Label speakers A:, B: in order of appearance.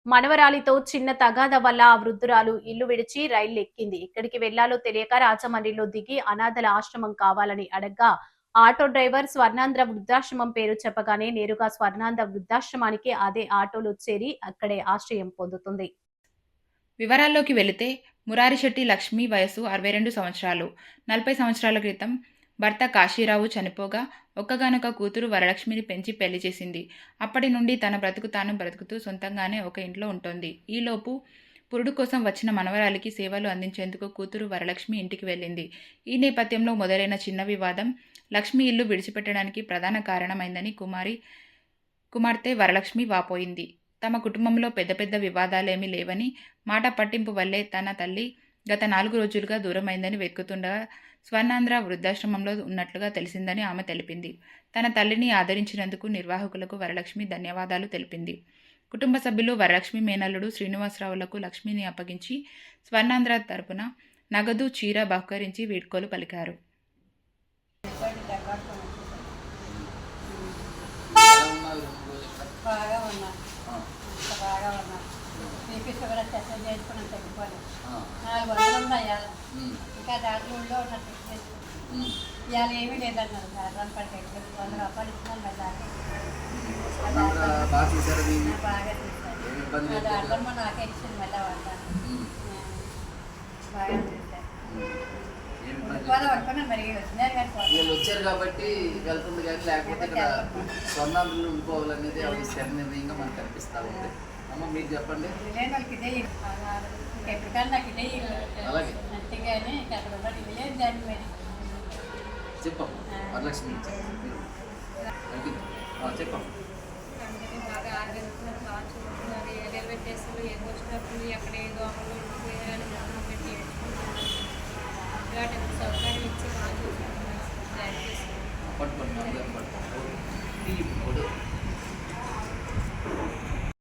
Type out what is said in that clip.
A: మనవరాలితో చిన్న తగాదా వల్ల ఆ వృద్ధురాలు ఇల్లు విడిచి రైలు ఎక్కింది. ఎక్కడికి వెళ్లాలో తెలియక రాజమండ్రిలో దిగి అనాథల ఆశ్రమం కావాలని అడగ్గా ఆటో డ్రైవర్ స్వర్ణాంధ్ర వృద్ధాశ్రమం పేరు చెప్పగానే నేరుగా స్వర్ణాంధ్ర వృద్ధాశ్రమానికి అదే ఆటోలో చేరి అక్కడే ఆశ్రయం పొందుతుంది.
B: వివరాల్లోకి వెళితే మురారిశెట్టి లక్ష్మి వయసు 62 సంవత్సరాలు. 40 సంవత్సరాల క్రితం భర్త కాశీరావు చనిపోగా ఒక్కగానొక కూతురు వరలక్ష్మిని పెంచి పెళ్లి చేసింది. అప్పటి నుండి తన బ్రతుకు తాను బ్రతుకుతూ సొంతంగానే ఒక ఇంట్లో ఉంటోంది. ఈలోపు పురుడు కోసం వచ్చిన మనవరాలికి సేవలు అందించేందుకు కూతురు వరలక్ష్మి ఇంటికి వెళ్ళింది. ఈ నేపథ్యంలో మొదలైన చిన్న వివాదం లక్ష్మి ఇల్లు విడిచిపెట్టడానికి ప్రధాన కారణమైందని కుమార్తె వరలక్ష్మి వాపోయింది. తమ కుటుంబంలో పెద్ద పెద్ద వివాదాలేమీ లేవని, మాట పట్టింపు వల్లే తన తల్లి గత 4 రోజులుగా దూరమైందని వెతుకుతుండగా స్వర్ణాంధ్ర వృద్ధాశ్రమంలో ఉన్నట్లుగా తెలిసిందని ఆమె తెలిపింది. తన తల్లిని ఆదరించినందుకు నిర్వాహకులకు వరలక్ష్మి ధన్యవాదాలు తెలిపింది. కుటుంబ సభ్యులు వరలక్ష్మి మేనల్లుడు శ్రీనివాసరావులకు లక్ష్మిని అప్పగించి స్వర్ణాంధ్ర తరపున నగదు, చీర బహుకరించి వీడ్కోలు పలికారు.
C: బాగా ఉన్నా బాగా ఉన్నా శ్రీకృష్ణ కూడా టెస్ట్ చేసుకున్నాను తగ్గిపోయి 400 ఉన్నాయి ఇంకా దాంట్లో ఉన్నట్టు ఇవాళ ఏమీ లేదన్నారు సార్ పడితే 100 రూపాయలు ఇస్తున్నాను బాగా చూసాను అది అల్లమ్మ నాకే ఇచ్చింది మళ్ళీ బాగా
D: వీళ్ళు వచ్చారు కాబట్టి వెళ్తుంది కానీ లేకపోతే ఇక్కడ స్వర్ణాంధ్రులు ఉండిపోవాలనేది ఆవిడ స్థిర నిర్ణయంగా మనకు కనిపిస్తూ ఉంది. అమ్మ మీరు చెప్పండి. అలాగే చెప్పమ్మా వరలక్ష్మి చెప్పమ్మా.
E: బాగా ఆరోగ్యంగా బాగా చూస్తున్నారు. రైల్వే స్టేషన్లో ఏదో వచ్చినప్పుడు ఎక్కడ ఏదో అమలు ఉండిపోయారని మొత్తం పెట్టి ఇలాంటి సౌకర్యం ఇచ్చి బాగా చూస్తున్నారు.
D: పట్టుకోండి